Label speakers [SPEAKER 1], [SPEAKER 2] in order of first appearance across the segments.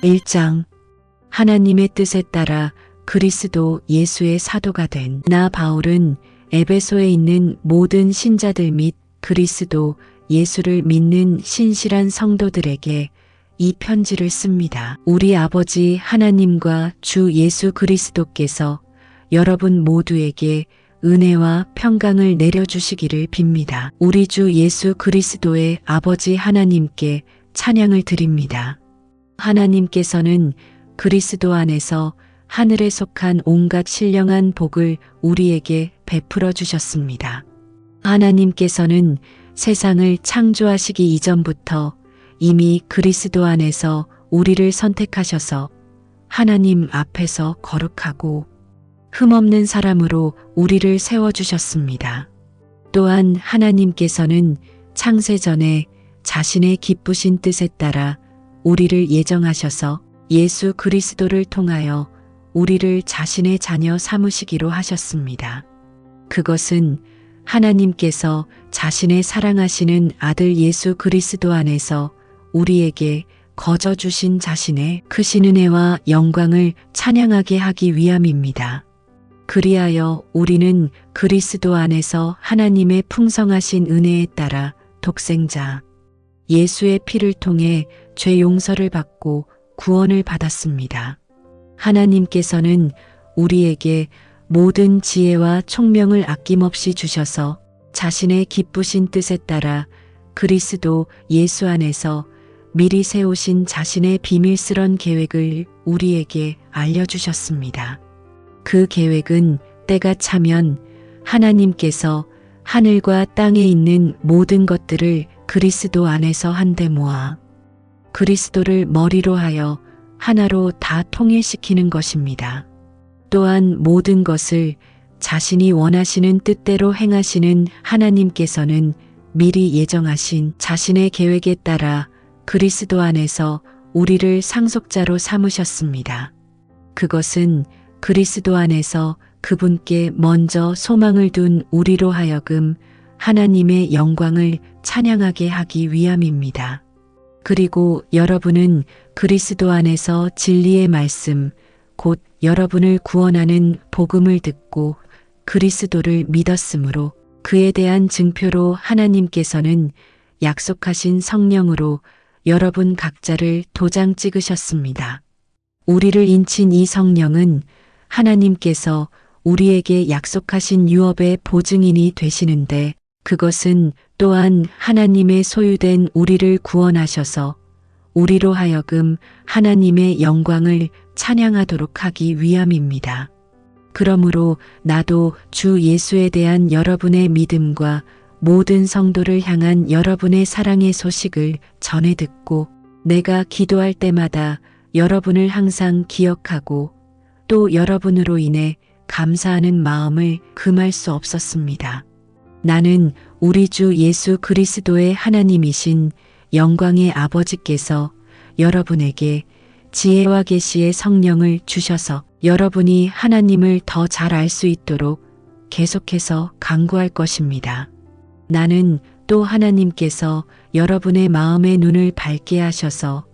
[SPEAKER 1] 1장 하나님의 뜻에 따라 그리스도 예수의 사도가 된 나 바울은 에베소에 있는 모든 신자들 및 그리스도 예수를 믿는 신실한 성도들에게 이 편지를 씁니다. 우리 아버지 하나님과 주 예수 그리스도께서 여러분 모두에게 은혜와 평강을 내려주시기를 빕니다. 우리 주 예수 그리스도의 아버지 하나님께 찬양을 드립니다. 하나님께서는 그리스도 안에서 하늘에 속한 온갖 신령한 복을 우리에게 베풀어 주셨습니다. 하나님께서는 세상을 창조하시기 이전부터 이미 그리스도 안에서 우리를 선택하셔서 하나님 앞에서 거룩하고 흠없는 사람으로 우리를 세워주셨습니다. 또한 하나님께서는 창세전에 자신의 기쁘신 뜻에 따라 우리를 예정하셔서 예수 그리스도를 통하여 우리를 자신의 자녀 삼으시기로 하셨습니다. 그것은 하나님께서 자신의 사랑하시는 아들 예수 그리스도 안에서 우리에게 거저 주신 자신의 크신 은혜와 영광을 찬양하게 하기 위함입니다. 그리하여 우리는 그리스도 안에서 하나님의 풍성하신 은혜에 따라 독생자 예수의 피를 통해 죄 용서를 받고 구원을 받았습니다. 하나님께서는 우리에게 모든 지혜와 총명을 아낌없이 주셔서 자신의 기쁘신 뜻에 따라 그리스도 예수 안에서 미리 세우신 자신의 비밀스런 계획을 우리에게 알려주셨습니다. 그 계획은 때가 차면 하나님께서 하늘과 땅에 있는 모든 것들을 그리스도 안에서 한데 모아 그리스도를 머리로 하여 하나로 다 통일시키는 것입니다. 또한 모든 것을 자신이 원하시는 뜻대로 행하시는 하나님께서는 미리 예정하신 자신의 계획에 따라 그리스도 안에서 우리를 상속자로 삼으셨습니다. 그것은 그리스도 안에서 그분께 먼저 소망을 둔 우리로 하여금 하나님의 영광을 찬양하게 하기 위함입니다. 그리고 여러분은 그리스도 안에서 진리의 말씀, 곧 여러분을 구원하는 복음을 듣고 그리스도를 믿었으므로 그에 대한 증표로 하나님께서는 약속하신 성령으로 여러분 각자를 도장 찍으셨습니다. 우리를 인친 이 성령은 하나님께서 우리에게 약속하신 유업의 보증인이 되시는데 그것은 또한 하나님의 소유된 우리를 구원하셔서 우리로 하여금 하나님의 영광을 찬양하도록 하기 위함입니다. 그러므로 나도 주 예수에 대한 여러분의 믿음과 모든 성도를 향한 여러분의 사랑의 소식을 전해 듣고 내가 기도할 때마다 여러분을 항상 기억하고 또 여러분으로 인해 감사하는 마음을 금할 수 없었습니다. 나는 우리 주 예수 그리스도의 하나님이신 영광의 아버지께서 여러분에게 지혜와 계시의 성령을 주셔서 여러분이 하나님을 더 잘 알 수 있도록 계속해서 간구할 것입니다. 나는 또 하나님께서 여러분의 마음의 눈을 밝게 하셔서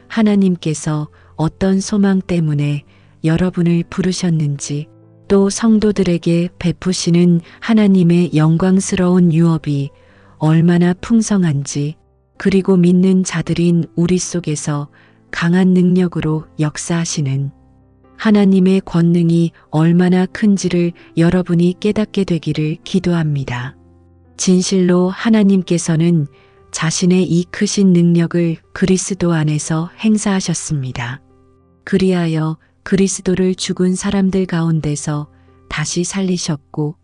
[SPEAKER 1] 하나님께서 어떤 소망 때문에 여러분을 부르셨는지 또 성도들에게 베푸시는 하나님의 영광스러운 유업이 얼마나 풍성한지 그리고 믿는 자들인 우리 속에서 강한 능력으로 역사하시는 하나님의 권능이 얼마나 큰지를 여러분이 깨닫게 되기를 기도합니다. 진실로 하나님께서는 자신의 이 크신 능력을 그리스도 안에서 행사하셨습니다. 그리하여 그리스도를 죽은 사람들 가운데서 다시 살리셨고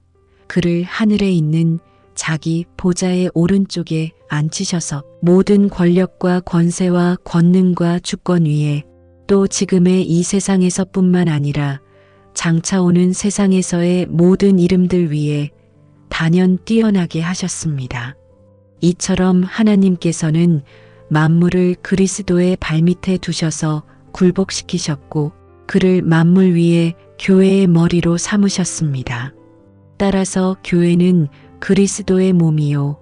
[SPEAKER 1] 그를 하늘에 있는 자기 보좌의 오른쪽에 앉히셔서 모든 권력과 권세와 권능과 주권 위에 또 지금의 이 세상에서뿐만 아니라 장차 오는 세상에서의 모든 이름들 위에 단연 뛰어나게 하셨습니다. 이처럼 하나님께서는 만물을 그리스도의 발밑에 두셔서 굴복시키셨고 그를 만물 위에 교회의 머리로 삼으셨습니다. 따라서 교회는 그리스도의 몸이요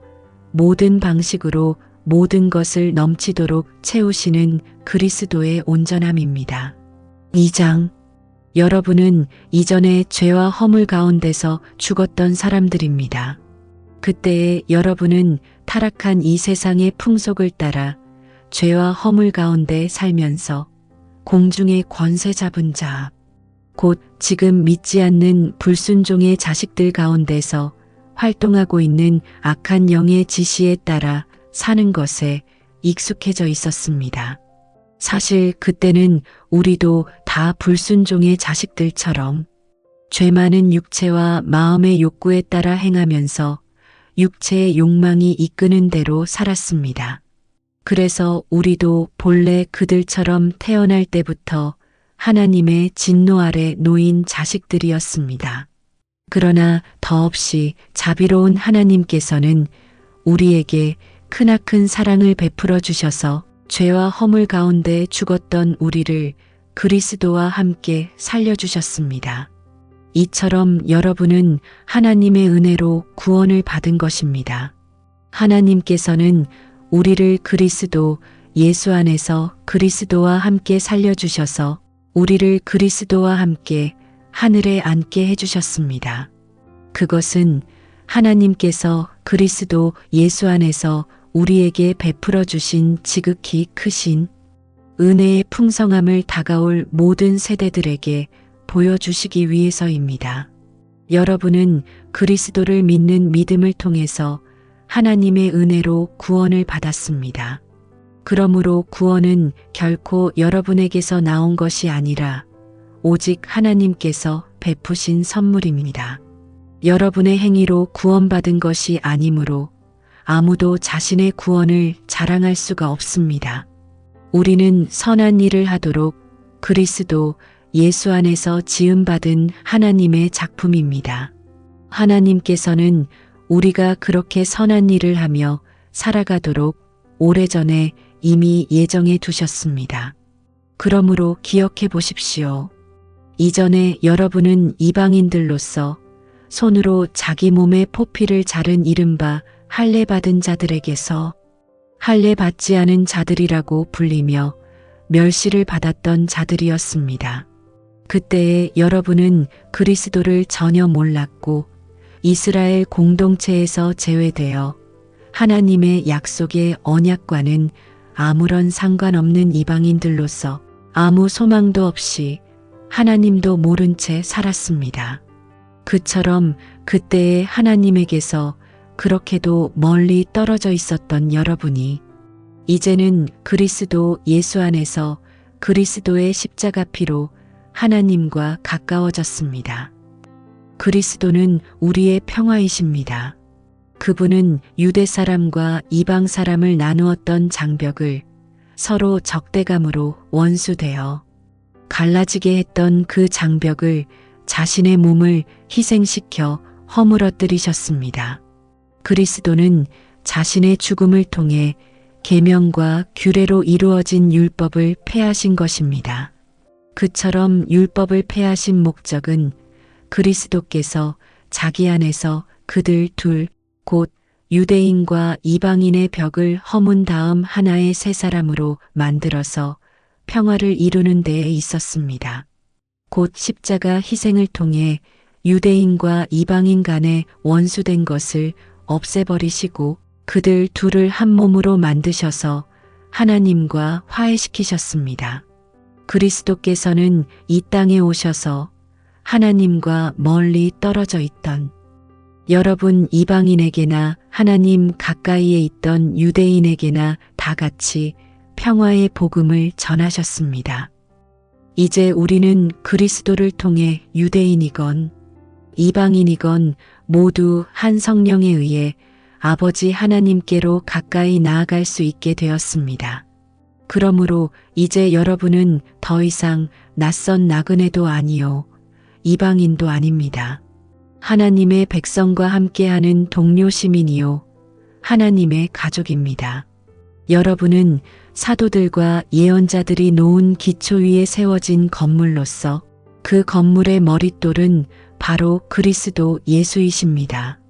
[SPEAKER 1] 모든 방식으로 모든 것을 넘치도록 채우시는 그리스도의 온전함입니다. 2장. 여러분은 이전에 죄와 허물 가운데서 죽었던 사람들입니다. 그때에 여러분은 타락한 이 세상의 풍속을 따라 죄와 허물 가운데 살면서 공중의 권세 잡은 자, 곧 지금 믿지 않는 불순종의 자식들 가운데서 활동하고 있는 악한 영의 지시에 따라 사는 것에 익숙해져 있었습니다. 사실 그때는 우리도 다 불순종의 자식들처럼 죄 많은 육체와 마음의 욕구에 따라 행하면서 육체의 욕망이 이끄는 대로 살았습니다. 그래서 우리도 본래 그들처럼 태어날 때부터 하나님의 진노 아래 놓인 자식들이었습니다. 그러나 더없이 자비로운 하나님께서는 우리에게 크나큰 사랑을 베풀어 주셔서 죄와 허물 가운데 죽었던 우리를 그리스도와 함께 살려주셨습니다. 이처럼 여러분은 하나님의 은혜로 구원을 받은 것입니다. 하나님께서는 우리를 그리스도 예수 안에서 그리스도와 함께 살려주셔서 우리를 그리스도와 함께 하늘에 앉게 해주셨습니다. 그것은 하나님께서 그리스도 예수 안에서 우리에게 베풀어 주신 지극히 크신 은혜의 풍성함을 다가올 모든 세대들에게 보여주시기 위해서입니다. 여러분은 그리스도를 믿는 믿음을 통해서 하나님의 은혜로 구원을 받았습니다. 그러므로 구원은 결코 여러분에게서 나온 것이 아니라 오직 하나님께서 베푸신 선물입니다. 여러분의 행위로 구원받은 것이 아니므로 아무도 자신의 구원을 자랑할 수가 없습니다. 우리는 선한 일을 하도록 그리스도 예수 안에서 지음받은 하나님의 작품입니다. 하나님께서는 우리가 그렇게 선한 일을 하며 살아가도록 오래전에 이미 예정해 두셨습니다. 그러므로 기억해 보십시오. 이전에 여러분은 이방인들로서 손으로 자기 몸의 포피를 자른 이른바 할례 받은 자들에게서 할례 받지 않은 자들이라고 불리며 멸시를 받았던 자들이었습니다. 그때에 여러분은 그리스도를 전혀 몰랐고 이스라엘 공동체에서 제외되어 하나님의 약속의 언약과는 아무런 상관없는 이방인들로서 아무 소망도 없이 하나님도 모른 채 살았습니다. 그처럼 그때의 하나님에게서 그렇게도 멀리 떨어져 있었던 여러분이 이제는 그리스도 예수 안에서 그리스도의 십자가 피로 하나님과 가까워졌습니다. 그리스도는 우리의 평화이십니다. 그분은 유대 사람과 이방 사람을 나누었던 장벽을 서로 적대감으로 원수되어 갈라지게 했던 그 장벽을 자신의 몸을 희생시켜 허물어뜨리셨습니다. 그리스도는 자신의 죽음을 통해 계명과 규례로 이루어진 율법을 폐하신 것입니다. 그처럼 율법을 폐하신 목적은 그리스도께서 자기 안에서 그들 둘, 곧 유대인과 이방인의 벽을 허문 다음 하나의 새 사람으로 만들어서 평화를 이루는 데에 있었습니다. 곧 십자가 희생을 통해 유대인과 이방인 간의 원수된 것을 없애버리시고 그들 둘을 한 몸으로 만드셔서 하나님과 화해시키셨습니다. 그리스도께서는 이 땅에 오셔서 하나님과 멀리 떨어져 있던 여러분 이방인에게나 하나님 가까이에 있던 유대인에게나 다 같이 평화의 복음을 전하셨습니다. 이제 우리는 그리스도를 통해 유대인이건 이방인이건 모두 한 성령에 의해 아버지 하나님께로 가까이 나아갈 수 있게 되었습니다. 그러므로 이제 여러분은 더 이상 낯선 나그네도 아니요 이방인도 아닙니다. 하나님의 백성과 함께하는 동료 시민이요 하나님의 가족입니다. 여러분은 사도들과 예언자들이 놓은 기초 위에 세워진 건물로서 그 건물의 머릿돌은 바로 그리스도 예수이십니다.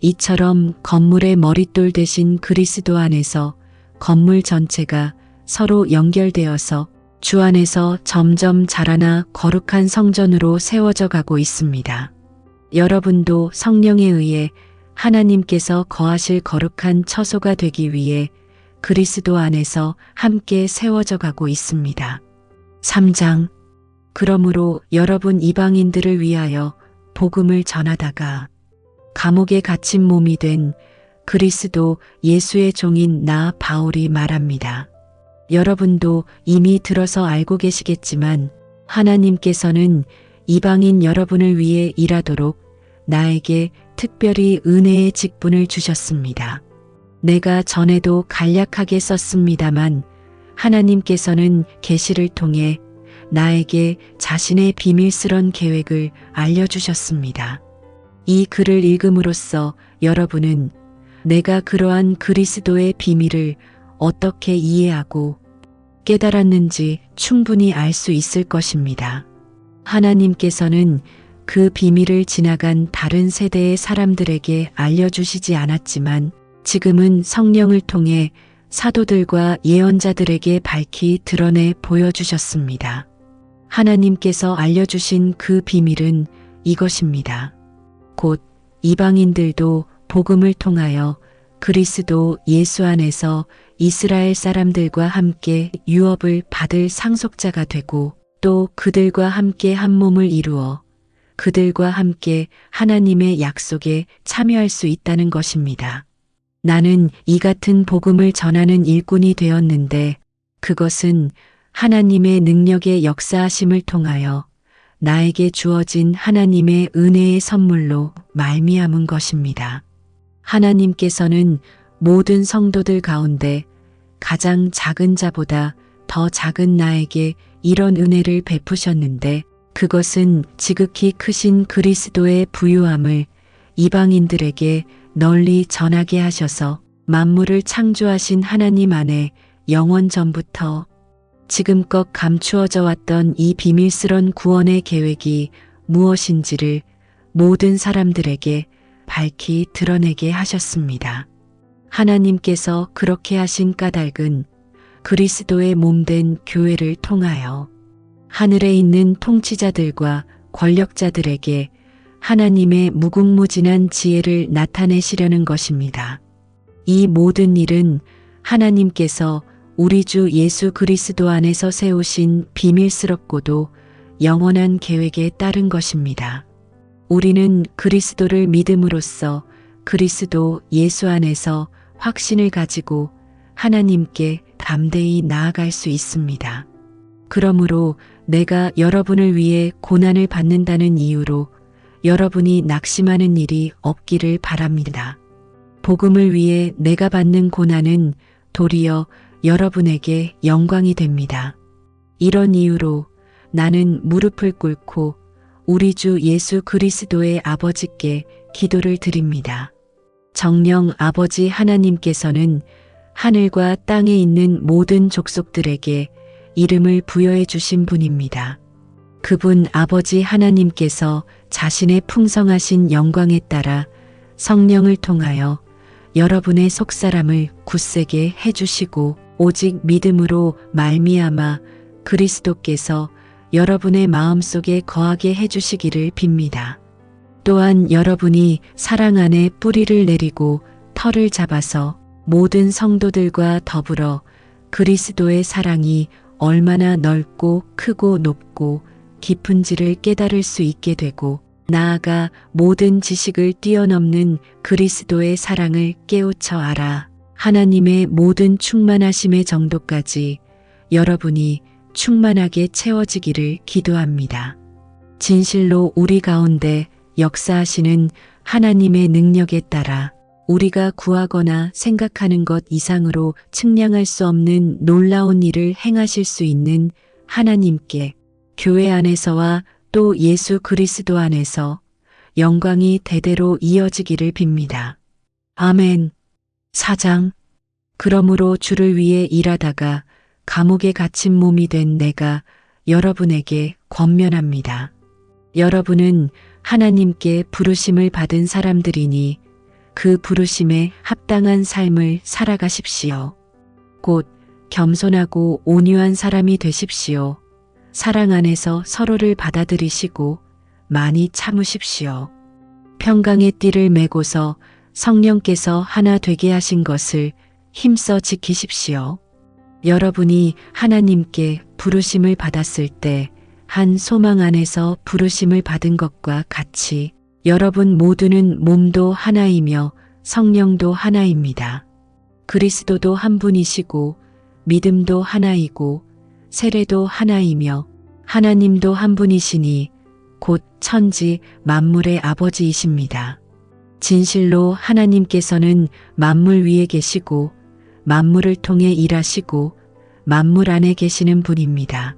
[SPEAKER 1] 이처럼 건물의 머릿돌 대신 그리스도 안에서 건물 전체가 서로 연결되어서 주 안에서 점점 자라나 거룩한 성전으로 세워져 가고 있습니다. 여러분도 성령에 의해 하나님께서 거하실 거룩한 처소가 되기 위해 그리스도 안에서 함께 세워져 가고 있습니다. 3장. 그러므로 여러분 이방인들을 위하여 복음을 전하다가 감옥에 갇힌 몸이 된 그리스도 예수의 종인 나 바울이 말합니다. 여러분도 이미 들어서 알고 계시겠지만 하나님께서는 이방인 여러분을 위해 일하도록 나에게 특별히 은혜의 직분을 주셨습니다. 내가 전에도 간략하게 썼습니다만 하나님께서는 계시를 통해 나에게 자신의 비밀스런 계획을 알려주셨습니다. 이 글을 읽음으로써 여러분은 내가 그러한 그리스도의 비밀을 어떻게 이해하고 깨달았는지 충분히 알 수 있을 것입니다. 하나님께서는 그 비밀을 지나간 다른 세대의 사람들에게 알려주시지 않았지만 지금은 성령을 통해 사도들과 예언자들에게 밝히 드러내 보여주셨습니다. 하나님께서 알려주신 그 비밀은 이것입니다. 곧 이방인들도 복음을 통하여 그리스도 예수 안에서 이스라엘 사람들과 함께 유업을 받을 상속자가 되고 또 그들과 함께 한 몸을 이루어 그들과 함께 하나님의 약속에 참여할 수 있다는 것입니다. 나는 이 같은 복음을 전하는 일꾼이 되었는데 그것은 하나님의 능력의 역사하심을 통하여 나에게 주어진 하나님의 은혜의 선물로 말미암은 것입니다. 하나님께서는 모든 성도들 가운데 가장 작은 자보다 더 작은 나에게 이런 은혜를 베푸셨는데 그것은 지극히 크신 그리스도의 부유함을 이방인들에게 널리 전하게 하셔서 만물을 창조하신 하나님 안에 영원 전부터 지금껏 감추어져 왔던 이 비밀스런 구원의 계획이 무엇인지를 모든 사람들에게 밝히 드러내게 하셨습니다. 하나님께서 그렇게 하신 까닭은 그리스도의 몸된 교회를 통하여 하늘에 있는 통치자들과 권력자들에게 하나님의 무궁무진한 지혜를 나타내시려는 것입니다. 이 모든 일은 하나님께서 우리 주 예수 그리스도 안에서 세우신 비밀스럽고도 영원한 계획에 따른 것입니다. 우리는 그리스도를 믿음으로써 그리스도 예수 안에서 확신을 가지고 하나님께 담대히 나아갈 수 있습니다. 그러므로 내가 여러분을 위해 고난을 받는다는 이유로 여러분이 낙심하는 일이 없기를 바랍니다. 복음을 위해 내가 받는 고난은 도리어 여러분에게 영광이 됩니다. 이런 이유로 나는 무릎을 꿇고 우리 주 예수 그리스도의 아버지께 기도를 드립니다. 정녕 아버지 하나님께서는 하늘과 땅에 있는 모든 족속들에게 이름을 부여해 주신 분입니다. 그분 아버지 하나님께서 자신의 풍성하신 영광에 따라 성령을 통하여 여러분의 속사람을 굳세게 해주시고 오직 믿음으로 말미암아 그리스도께서 여러분의 마음속에 거하게 해주시기를 빕니다. 또한 여러분이 사랑 안에 뿌리를 내리고 털을 잡아서 모든 성도들과 더불어 그리스도의 사랑이 얼마나 넓고 크고 높고 깊은지를 깨달을 수 있게 되고 나아가 모든 지식을 뛰어넘는 그리스도의 사랑을 깨우쳐 알아 하나님의 모든 충만하심의 정도까지 여러분이 충만하게 채워지기를 기도합니다. 진실로 우리 가운데 역사하시는 하나님의 능력에 따라 우리가 구하거나 생각하는 것 이상으로 측량할 수 없는 놀라운 일을 행하실 수 있는 하나님께 교회 안에서와 또 예수 그리스도 안에서 영광이 대대로 이어지기를 빕니다. 아멘. 4장. 그러므로 주를 위해 일하다가 감옥에 갇힌 몸이 된 내가 여러분에게 권면합니다. 여러분은 하나님께 부르심을 받은 사람들이니 그 부르심에 합당한 삶을 살아가십시오. 곧 겸손하고 온유한 사람이 되십시오. 사랑 안에서 서로를 받아들이시고 많이 참으십시오. 평강의 띠를 메고서 성령께서 하나 되게 하신 것을 힘써 지키십시오. 여러분이 하나님께 부르심을 받았을 때 한 소망 안에서 부르심을 받은 것과 같이 여러분 모두는 몸도 하나이며 성령도 하나입니다. 그리스도도 한 분이시고 믿음도 하나이고 세례도 하나이며 하나님도 한 분이시니 곧 천지 만물의 아버지이십니다. 진실로 하나님께서는 만물 위에 계시고 만물을 통해 일하시고 만물 안에 계시는 분입니다.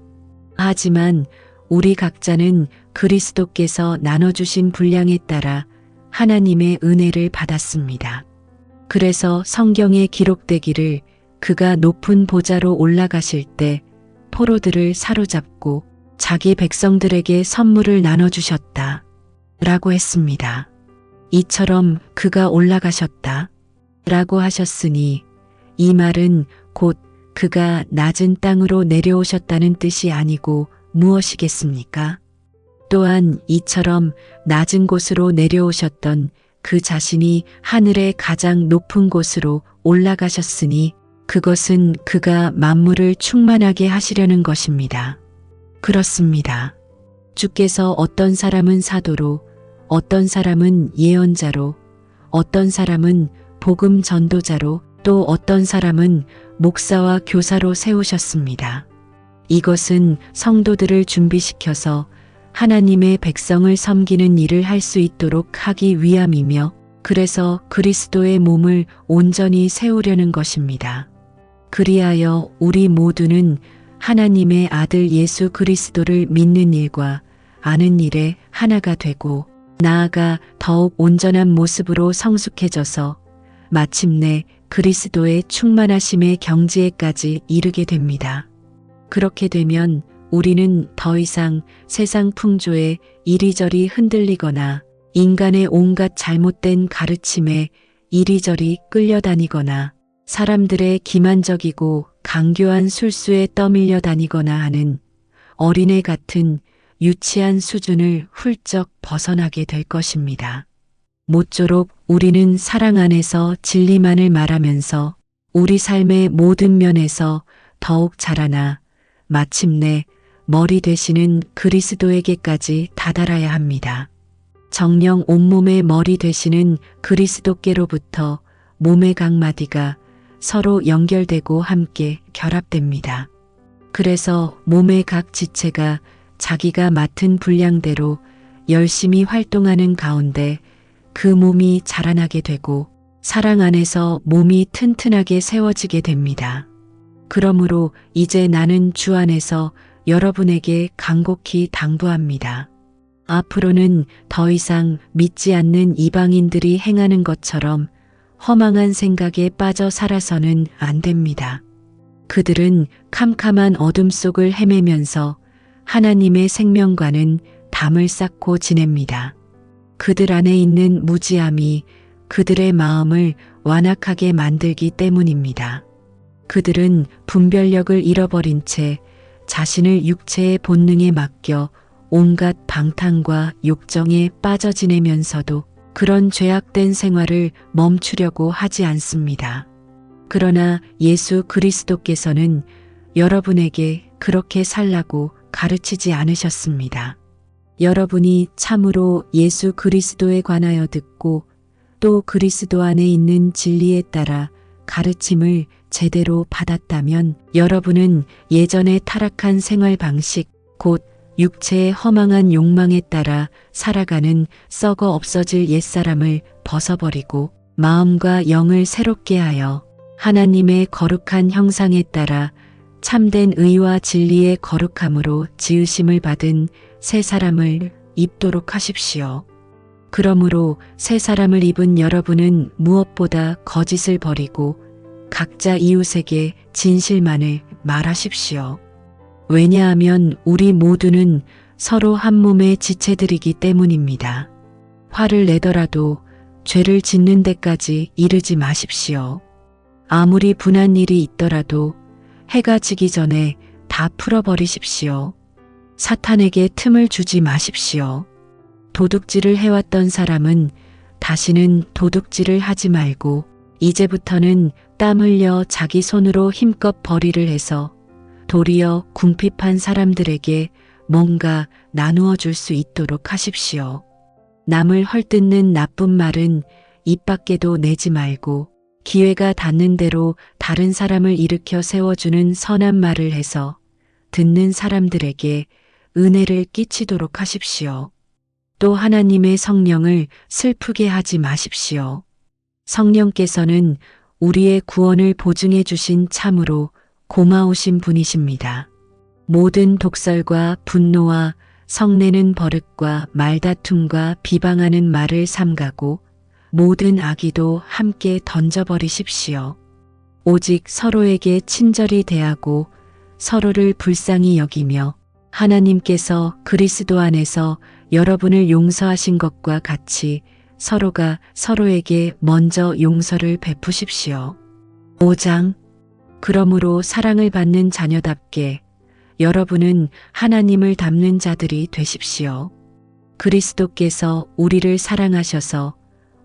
[SPEAKER 1] 하지만 우리 각자는 그리스도께서 나눠주신 분량에 따라 하나님의 은혜를 받았습니다. 그래서 성경에 기록되기를 그가 높은 보좌로 올라가실 때 포로들을 사로잡고 자기 백성들에게 선물을 나눠주셨다 라고 했습니다. 이처럼 그가 올라가셨다 라고 하셨으니 이 말은 곧 그가 낮은 땅으로 내려오셨다는 뜻이 아니고 무엇이겠습니까? 또한 이처럼 낮은 곳으로 내려오셨던 그 자신이 하늘의 가장 높은 곳으로 올라가셨으니 그것은 그가 만물을 충만하게 하시려는 것입니다. 그렇습니다. 주께서 어떤 사람은 사도로, 어떤 사람은 예언자로, 어떤 사람은 복음 전도자로, 또 어떤 사람은 목사와 교사로 세우셨습니다. 이것은 성도들을 준비시켜서 하나님의 백성을 섬기는 일을 할 수 있도록 하기 위함이며 그래서 그리스도의 몸을 온전히 세우려는 것입니다. 그리하여 우리 모두는 하나님의 아들 예수 그리스도를 믿는 일과 아는 일에 하나가 되고 나아가 더욱 온전한 모습으로 성숙해져서 마침내 그리스도의 충만하심의 경지에까지 이르게 됩니다. 그렇게 되면 우리는 더 이상 세상 풍조에 이리저리 흔들리거나 인간의 온갖 잘못된 가르침에 이리저리 끌려다니거나 사람들의 기만적이고 강교한 술수에 떠밀려 다니거나 하는 어린애 같은 유치한 수준을 훌쩍 벗어나게 될 것입니다. 모쪼록 우리는 사랑 안에서 진리만을 말하면서 우리 삶의 모든 면에서 더욱 자라나 마침내 머리 되시는 그리스도에게까지 다다라야 합니다. 정녕 온몸의 머리 되시는 그리스도께로부터 몸의 각 마디가 서로 연결되고 함께 결합됩니다. 그래서 몸의 각 지체가 자기가 맡은 분량대로 열심히 활동하는 가운데 그 몸이 자라나게 되고 사랑 안에서 몸이 튼튼하게 세워지게 됩니다. 그러므로 이제 나는 주 안에서 여러분에게 간곡히 당부합니다. 앞으로는 더 이상 믿지 않는 이방인들이 행하는 것처럼 허망한 생각에 빠져 살아서는 안 됩니다. 그들은 캄캄한 어둠 속을 헤매면서 하나님의 생명과는 담을 쌓고 지냅니다. 그들 안에 있는 무지함이 그들의 마음을 완악하게 만들기 때문입니다. 그들은 분별력을 잃어버린 채 자신을 육체의 본능에 맡겨 온갖 방탕과 욕정에 빠져 지내면서도 그런 죄악된 생활을 멈추려고 하지 않습니다. 그러나 예수 그리스도께서는 여러분에게 그렇게 살라고 가르치지 않으셨습니다. 여러분이 참으로 예수 그리스도에 관하여 듣고 또 그리스도 안에 있는 진리에 따라 가르침을 제대로 받았다면 여러분은 예전의 타락한 생활 방식, 곧 육체의 허망한 욕망에 따라 살아가는 썩어 없어질 옛사람을 벗어버리고 마음과 영을 새롭게 하여 하나님의 거룩한 형상에 따라 참된 의와 진리의 거룩함으로 지으심을 받은 새 사람을 입도록 하십시오. 그러므로 새 사람을 입은 여러분은 무엇보다 거짓을 버리고 각자 이웃에게 진실만을 말하십시오. 왜냐하면 우리 모두는 서로 한 몸의 지체들이기 때문입니다. 화를 내더라도 죄를 짓는 데까지 이르지 마십시오. 아무리 분한 일이 있더라도 해가 지기 전에 다 풀어버리십시오. 사탄에게 틈을 주지 마십시오. 도둑질을 해왔던 사람은 다시는 도둑질을 하지 말고 이제부터는 땀 흘려 자기 손으로 힘껏 벌이를 해서 도리어 궁핍한 사람들에게 뭔가 나누어 줄 수 있도록 하십시오. 남을 헐뜯는 나쁜 말은 입 밖에도 내지 말고 기회가 닿는 대로 다른 사람을 일으켜 세워주는 선한 말을 해서 듣는 사람들에게 은혜를 끼치도록 하십시오. 또 하나님의 성령을 슬프게 하지 마십시오. 성령께서는 우리의 구원을 보증해 주신 참으로 고마우신 분이십니다. 모든 독설과 분노와 성내는 버릇과 말다툼과 비방하는 말을 삼가고 모든 악의도 함께 던져버리십시오. 오직 서로에게 친절히 대하고 서로를 불쌍히 여기며 하나님께서 그리스도 안에서 여러분을 용서하신 것과 같이 서로가 서로에게 먼저 용서를 베푸십시오. 5장. 그러므로 사랑을 받는 자녀답게 여러분은 하나님을 닮는 자들이 되십시오. 그리스도께서 우리를 사랑하셔서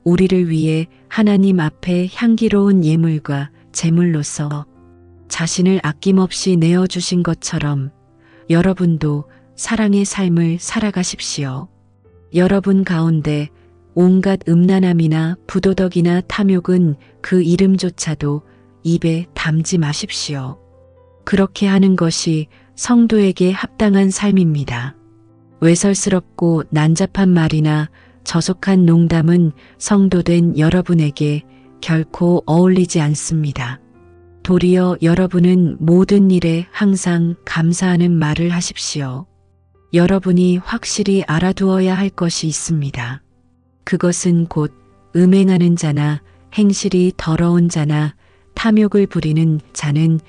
[SPEAKER 1] 우리를 위해 하나님 앞에 향기로운 예물과 제물로서 자신을 아낌없이 내어주신 것처럼 여러분도 사랑의 삶을 살아가십시오. 여러분 가운데 온갖 음란함이나 부도덕이나 탐욕은 그 이름조차도 입에 담지 마십시오. 그렇게 하는 것이 성도에게 합당한 삶입니다. 외설스럽고 난잡한 말이나 저속한 농담은 성도된 여러분에게 결코 어울리지 않습니다. 도리어 여러분은 모든 일에 항상 감사하는 말을 하십시오. 여러분이 확실히 알아두어야 할 것이 있습니다. 그것은 곧 음행하는 자나 행실이 더러운 자나 탐욕을 부리는 자는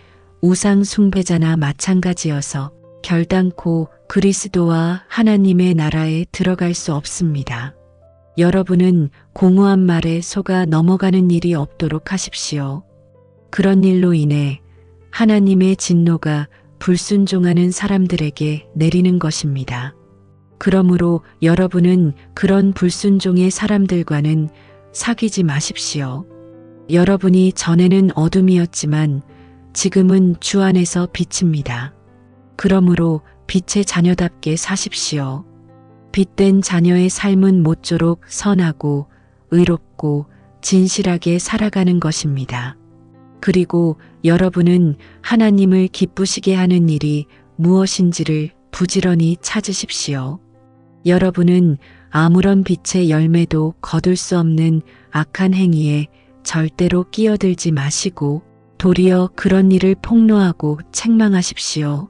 [SPEAKER 1] 우상 숭배자나 마찬가지여서 결단코 그리스도와 하나님의 나라에 들어갈 수 없습니다. 여러분은 공허한 말에 속아 넘어가는 일이 없도록 하십시오. 그런 일로 인해 하나님의 진노가 불순종하는 사람들에게 내리는 것입니다. 그러므로 여러분은 그런 불순종의 사람들과는 사귀지 마십시오. 여러분이 전에는 어둠이었지만 지금은 주 안에서 빛입니다. 그러므로 빛의 자녀답게 사십시오. 빛된 자녀의 삶은 모쪼록 선하고 의롭고 진실하게 살아가는 것입니다. 그리고 여러분은 하나님을 기쁘시게 하는 일이 무엇인지를 부지런히 찾으십시오. 여러분은 아무런 빛의 열매도 거둘 수 없는 악한 행위에 절대로 끼어들지 마시고 도리어 그런 일을 폭로하고 책망하십시오.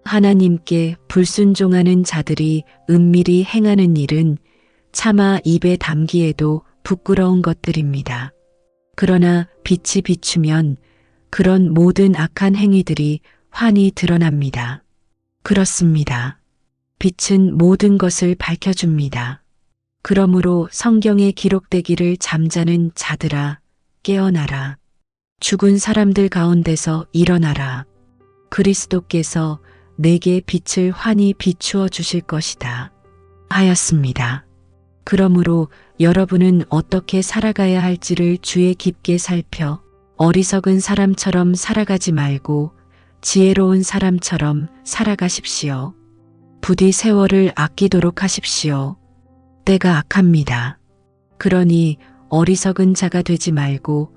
[SPEAKER 1] 하나님께 불순종하는 자들이 은밀히 행하는 일은 차마 입에 담기에도 부끄러운 것들입니다. 그러나 빛이 비추면 그런 모든 악한 행위들이 환히 드러납니다. 그렇습니다. 빛은 모든 것을 밝혀줍니다. 그러므로 성경에 기록되기를 잠자는 자들아 깨어나라. 죽은 사람들 가운데서 일어나라. 그리스도께서 내게 빛을 환히 비추어 주실 것이다. 하였습니다. 그러므로 여러분은 어떻게 살아가야 할지를 주의 깊게 살펴 어리석은 사람처럼 살아가지 말고 지혜로운 사람처럼 살아가십시오. 부디 세월을 아끼도록 하십시오. 때가 악합니다. 그러니 어리석은 자가 되지 말고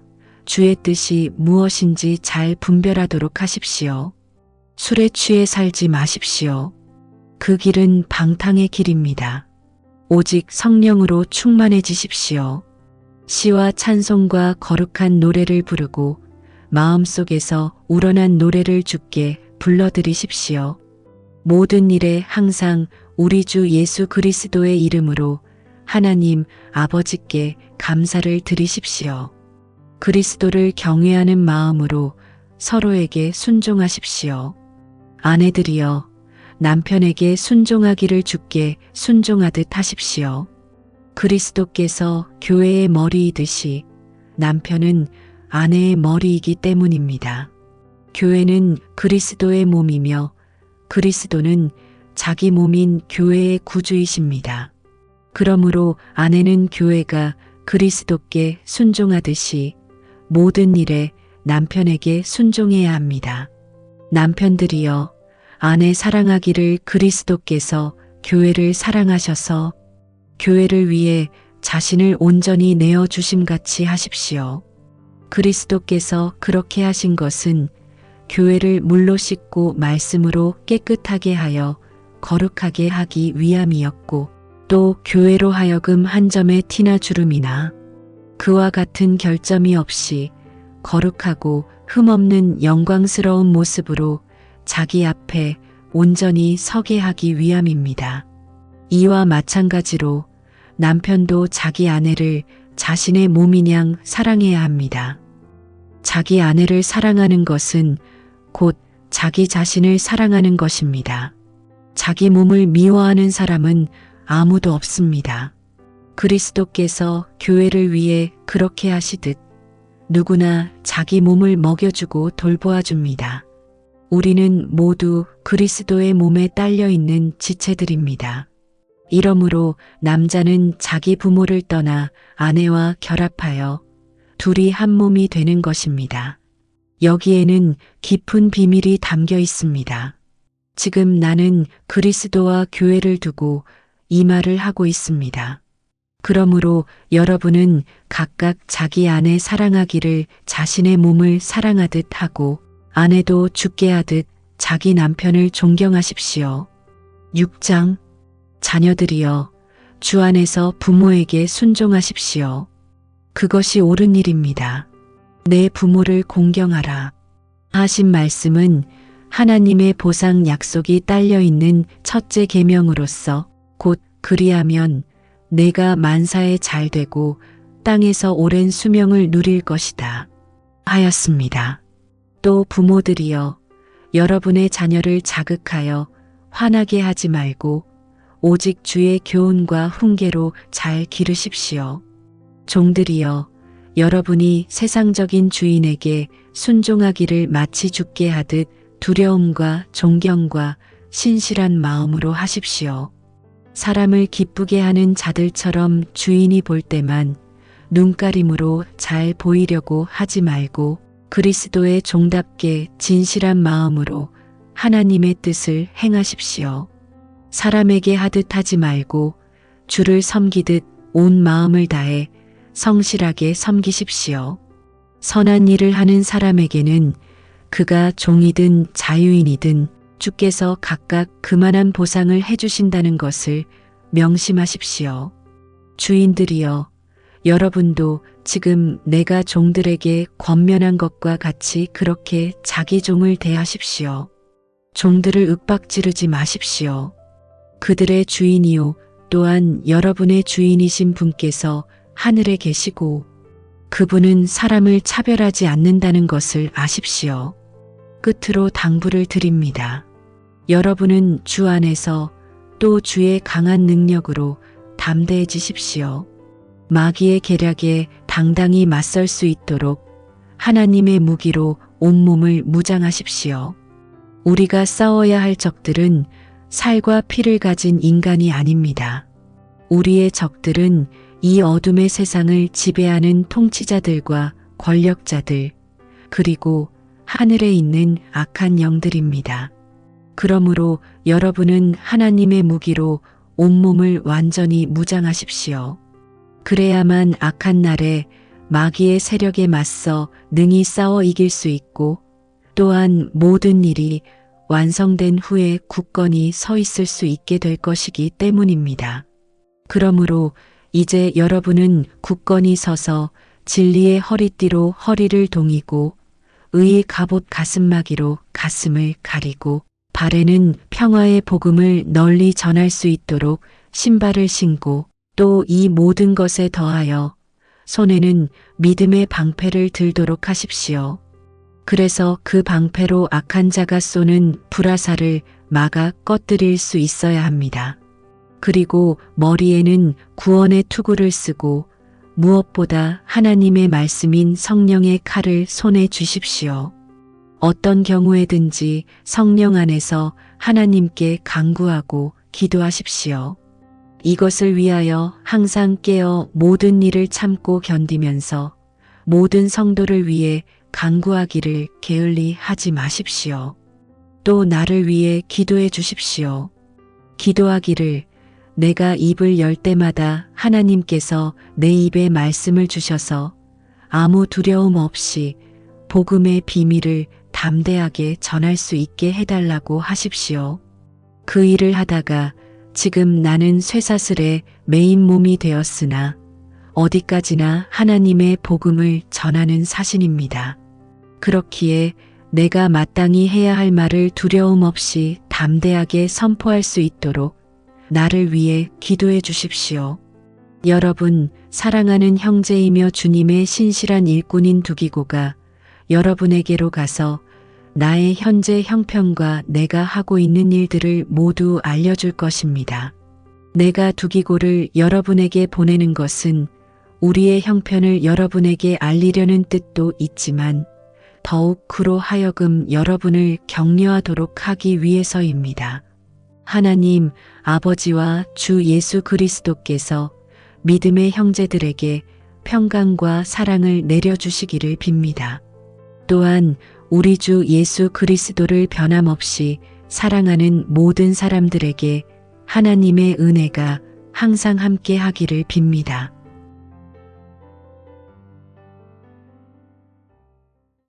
[SPEAKER 1] 주의 뜻이 무엇인지 잘 분별하도록 하십시오. 술에 취해 살지 마십시오. 그 길은 방탕의 길입니다. 오직 성령으로 충만해지십시오. 시와 찬송과 거룩한 노래를 부르고 마음속에서 우러난 노래를 주께 불러드리십시오. 모든 일에 항상 우리 주 예수 그리스도의 이름으로 하나님 아버지께 감사를 드리십시오. 그리스도를 경외하는 마음으로 서로에게 순종하십시오. 아내들이여 남편에게 순종하기를 주께 순종하듯 하십시오. 그리스도께서 교회의 머리이듯이 남편은 아내의 머리이기 때문입니다. 교회는 그리스도의 몸이며 그리스도는 자기 몸인 교회의 구주이십니다. 그러므로 아내는 교회가 그리스도께 순종하듯이 모든 일에 남편에게 순종해야 합니다. 남편들이여, 아내 사랑하기를 그리스도께서 교회를 사랑하셔서 교회를 위해 자신을 온전히 내어주심같이 하십시오. 그리스도께서 그렇게 하신 것은 교회를 물로 씻고 말씀으로 깨끗하게 하여 거룩하게 하기 위함이었고, 또 교회로 하여금 한 점의 티나 주름이나 그와 같은 결점이 없이 거룩하고 흠없는 영광스러운 모습으로 자기 앞에 온전히 서게 하기 위함입니다. 이와 마찬가지로 남편도 자기 아내를 자신의 몸이냥 사랑해야 합니다. 자기 아내를 사랑하는 것은 곧 자기 자신을 사랑하는 것입니다. 자기 몸을 미워하는 사람은 아무도 없습니다. 그리스도께서 교회를 위해 그렇게 하시듯 누구나 자기 몸을 먹여주고 돌보아 줍니다. 우리는 모두 그리스도의 몸에 딸려 있는 지체들입니다. 이러므로 남자는 자기 부모를 떠나 아내와 결합하여 둘이 한 몸이 되는 것입니다. 여기에는 깊은 비밀이 담겨 있습니다. 지금 나는 그리스도와 교회를 두고 이 말을 하고 있습니다. 그러므로 여러분은 각각 자기 아내 사랑하기를 자신의 몸을 사랑하듯 하고 아내도 죽게 하듯 자기 남편을 존경하십시오. 6장. 자녀들이여, 주 안에서 부모에게 순종하십시오. 그것이 옳은 일입니다. 내 부모를 공경하라 하신 말씀은 하나님의 보상 약속이 딸려 있는 첫째 계명으로서 곧 그리하면 내가 만사에 잘되고 땅에서 오랜 수명을 누릴 것이다 하였습니다. 또 부모들이여, 여러분의 자녀를 자극하여 화나게 하지 말고 오직 주의 교훈과 훈계로 잘 기르십시오. 종들이여, 여러분이 세상적인 주인에게 순종하기를 마치 죽게 하듯 두려움과 존경과 신실한 마음으로 하십시오. 사람을 기쁘게 하는 자들처럼 주인이 볼 때만 눈가림으로 잘 보이려고 하지 말고 그리스도의 종답게 진실한 마음으로 하나님의 뜻을 행하십시오. 사람에게 하듯 하지 말고 주를 섬기듯 온 마음을 다해 성실하게 섬기십시오. 선한 일을 하는 사람에게는 그가 종이든 자유인이든 주께서 각각 그만한 보상을 해주신다는 것을 명심하십시오. 주인들이여, 여러분도 지금 내가 종들에게 권면한 것과 같이 그렇게 자기 종을 대하십시오. 종들을 윽박지르지 마십시오. 그들의 주인이요 또한 여러분의 주인이신 분께서 하늘에 계시고 그분은 사람을 차별하지 않는다는 것을 아십시오. 끝으로 당부를 드립니다. 여러분은 주 안에서 또 주의 강한 능력으로 담대해지십시오. 마귀의 계략에 당당히 맞설 수 있도록 하나님의 무기로 온몸을 무장하십시오. 우리가 싸워야 할 적들은 살과 피를 가진 인간이 아닙니다. 우리의 적들은 이 어둠의 세상을 지배하는 통치자들과 권력자들, 그리고 하늘에 있는 악한 영들입니다. 그러므로 여러분은 하나님의 무기로 온몸을 완전히 무장하십시오. 그래야만 악한 날에 마귀의 세력에 맞서 능히 싸워 이길 수 있고 또한 모든 일이 완성된 후에 굳건히 서 있을 수 있게 될 것이기 때문입니다. 그러므로 이제 여러분은 굳건히 서서 진리의 허리띠로 허리를 동이고 의의 갑옷 가슴막이로 가슴을 가리고 발에는 평화의 복음을 널리 전할 수 있도록 신발을 신고 또 이 모든 것에 더하여 손에는 믿음의 방패를 들도록 하십시오. 그래서 그 방패로 악한 자가 쏘는 불화살을 막아 꺼뜨릴 수 있어야 합니다. 그리고 머리에는 구원의 투구를 쓰고 무엇보다 하나님의 말씀인 성령의 칼을 손에 쥐십시오. 어떤 경우에든지 성령 안에서 하나님께 간구하고 기도하십시오. 이것을 위하여 항상 깨어 모든 일을 참고 견디면서 모든 성도를 위해 간구하기를 게을리 하지 마십시오. 또 나를 위해 기도해 주십시오. 기도하기를 내가 입을 열 때마다 하나님께서 내 입에 말씀을 주셔서 아무 두려움 없이 복음의 비밀을 담대하게 전할 수 있게 해달라고 하십시오. 그 일을 하다가 지금 나는 쇠사슬에 매인 몸이 되었으나 어디까지나 하나님의 복음을 전하는 사신입니다. 그렇기에 내가 마땅히 해야 할 말을 두려움 없이 담대하게 선포할 수 있도록 나를 위해 기도해 주십시오. 여러분, 사랑하는 형제이며 주님의 신실한 일꾼인 두기고가 여러분에게로 가서 나의 현재 형편과 내가 하고 있는 일들을 모두 알려줄 것입니다. 내가 두기고를 여러분에게 보내는 것은 우리의 형편을 여러분에게 알리려는 뜻도 있지만 더욱 그로 하여금 여러분을 격려하도록 하기 위해서입니다. 하나님 아버지와 주 예수 그리스도께서 믿음의 형제들에게 평강과 사랑을 내려주시기를 빕니다. 또한 우리 주 예수 그리스도를 변함없이 사랑하는 모든 사람들에게 하나님의 은혜가 항상 함께 하기를 빕니다.